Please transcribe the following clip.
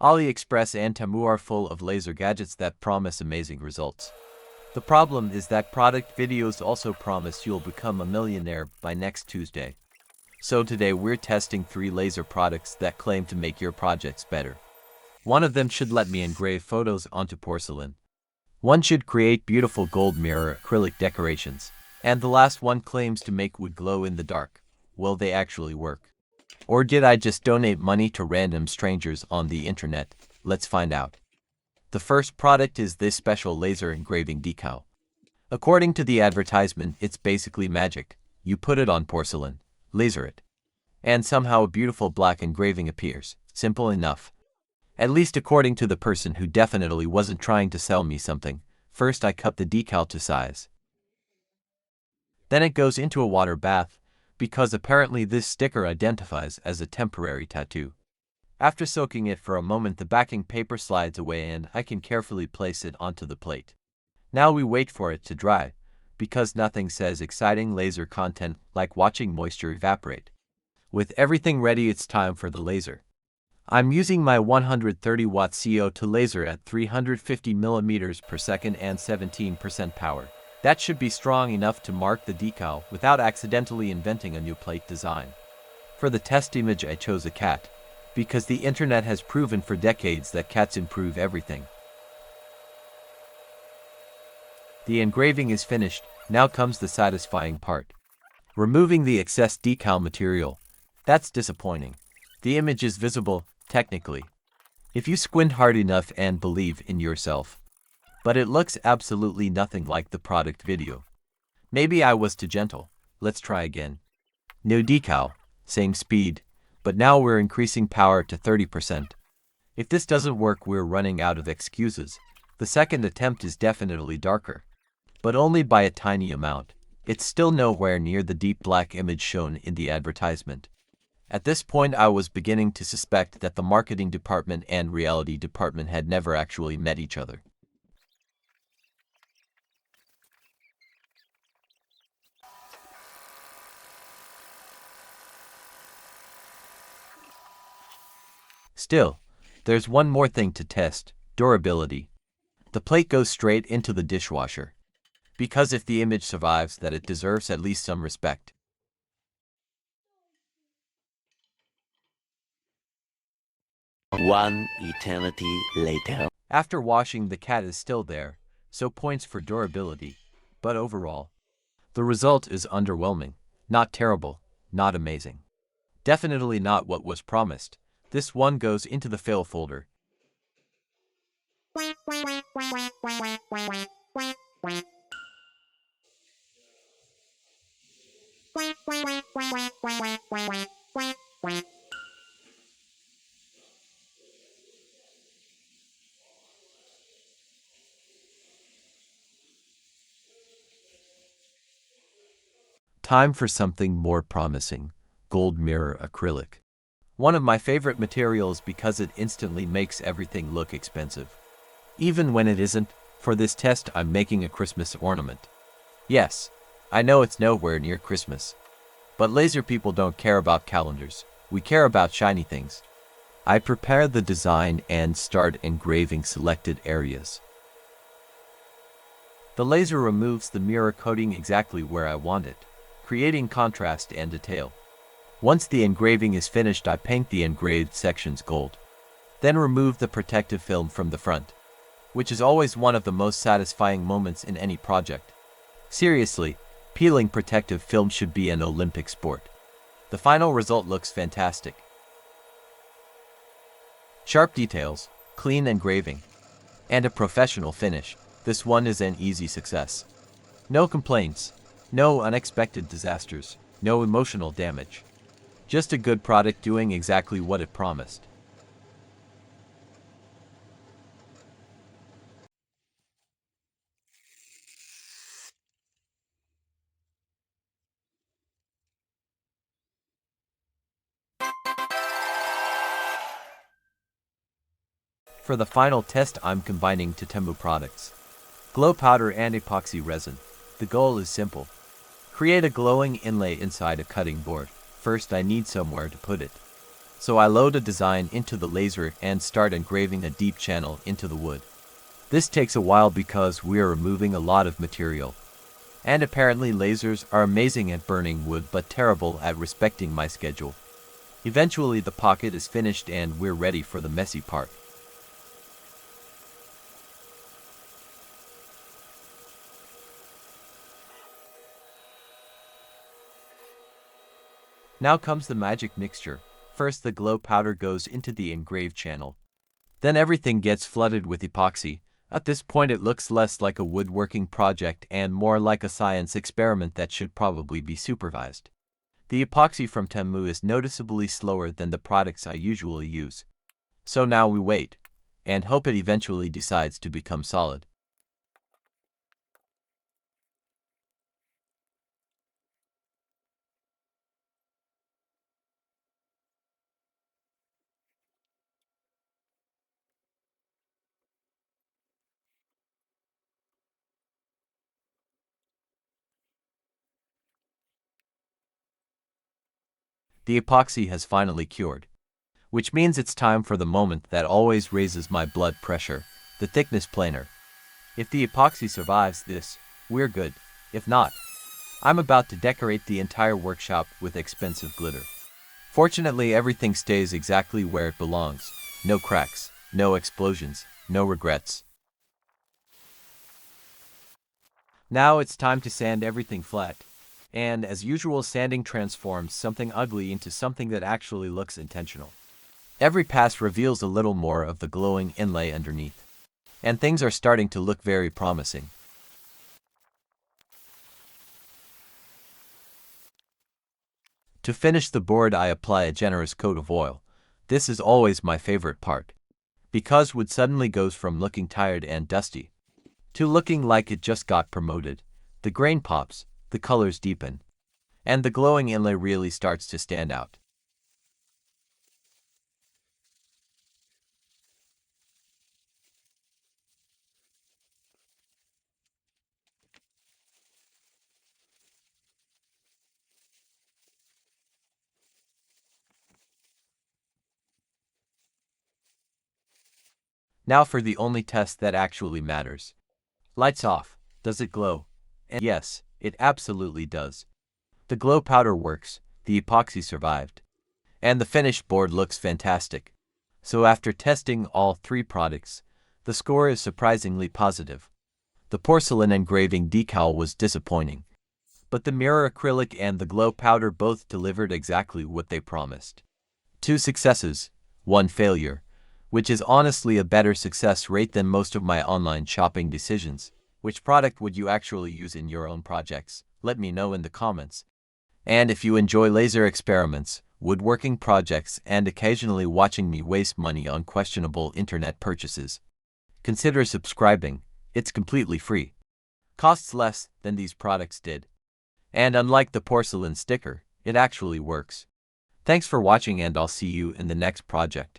AliExpress and Temu are full of laser gadgets that promise amazing results. The problem is that product videos also promise you'll become a millionaire by next Tuesday. So today we're testing 3 laser products that claim to make your projects better. One of them should let me engrave photos onto porcelain. One should create beautiful gold mirror acrylic decorations. And the last one claims to make wood glow in the dark. Will they actually work? Or did I just donate money to random strangers on the internet? Let's find out. The first product is this special laser engraving decal. According to the advertisement, it's basically magic. You put it on porcelain, laser it, and somehow a beautiful black engraving appears. Simple enough. At least according to the person who definitely wasn't trying to sell me something. First I cut the decal to size. Then it goes into a water bath, because apparently this sticker identifies as a temporary tattoo. After soaking it for a moment, the backing paper slides away and I can carefully place it onto the plate. Now we wait for it to dry, because nothing says exciting laser content like watching moisture evaporate. With everything ready, it's time for the laser. I'm using my 130-watt CO2 laser at 350 mm per second and 17% power. That should be strong enough to mark the decal without accidentally inventing a new plate design. For the test image I chose a cat, because the internet has proven for decades that cats improve everything. The engraving is finished, now comes the satisfying part. Removing the excess decal material. That's disappointing. The image is visible, technically, if you squint hard enough and believe in yourself. But it looks absolutely nothing like the product video. Maybe I was too gentle. Let's try again. New decal, same speed, but now we're increasing power to 30%. If this doesn't work, we're running out of excuses. The second attempt is definitely darker, but only by a tiny amount. It's still nowhere near the deep black image shown in the advertisement. At this point, I was beginning to suspect that the marketing department and reality department had never actually met each other. Still, there's one more thing to test: durability. The plate goes straight into the dishwasher, because if the image survives that, it deserves at least some respect. One eternity later. After washing, the cat is still there, so points for durability. But overall, the result is underwhelming. Not terrible, not amazing. Definitely not what was promised. This one goes into the fail folder. Time for something more promising: gold mirror acrylic. One of my favorite materials because it instantly makes everything look expensive. Even when it isn't. For this test, I'm making a Christmas ornament. Yes, I know it's nowhere near Christmas. But laser people don't care about calendars. We care about shiny things. I prepare the design and start engraving selected areas. The laser removes the mirror coating exactly where I want it, creating contrast and detail. Once the engraving is finished, I paint the engraved sections gold. Then remove the protective film from the front, which is always one of the most satisfying moments in any project. Seriously, peeling protective film should be an Olympic sport. The final result looks fantastic. Sharp details, clean engraving, and a professional finish. This one is an easy success. No complaints, no unexpected disasters, no emotional damage. Just a good product doing exactly what it promised. For the final test, I'm combining two Temu products: glow powder and epoxy resin. The goal is simple: create a glowing inlay inside a cutting board. First, I need somewhere to put it. So I load a design into the laser and start engraving a deep channel into the wood. This takes a while because we are removing a lot of material. And apparently lasers are amazing at burning wood but terrible at respecting my schedule. Eventually the pocket is finished and we're ready for the messy part. Now comes the magic mixture. First the glow powder goes into the engraved channel. Then everything gets flooded with epoxy. At this point it looks less like a woodworking project and more like a science experiment that should probably be supervised. The epoxy from Temu is noticeably slower than the products I usually use. So now we wait, and hope it eventually decides to become solid. The epoxy has finally cured, which means it's time for the moment that always raises my blood pressure, the thickness planer. If the epoxy survives this, we're good. If not, I'm about to decorate the entire workshop with expensive glitter. Fortunately, everything stays exactly where it belongs. No cracks, no explosions, no regrets. Now it's time to sand everything flat. And as usual, sanding transforms something ugly into something that actually looks intentional. Every pass reveals a little more of the glowing inlay underneath. And things are starting to look very promising. To finish the board, I apply a generous coat of oil. This is always my favorite part, because wood suddenly goes from looking tired and dusty to looking like it just got promoted. The grain pops, the colors deepen, and the glowing inlay really starts to stand out. Now for the only test that actually matters. Lights off. Does it glow? And yes, it absolutely does. The glow powder works, the epoxy survived, and the finished board looks fantastic. So after testing all three products, the score is surprisingly positive. The porcelain engraving decal was disappointing, but the mirror acrylic and the glow powder both delivered exactly what they promised. 2 successes, 1 failure, which is honestly a better success rate than most of my online shopping decisions. Which product would you actually use in your own projects? Let me know in the comments. And if you enjoy laser experiments, woodworking projects, and occasionally watching me waste money on questionable internet purchases, consider subscribing. It's completely free. Costs less than these products did. And unlike the porcelain sticker, it actually works. Thanks for watching and I'll see you in the next project.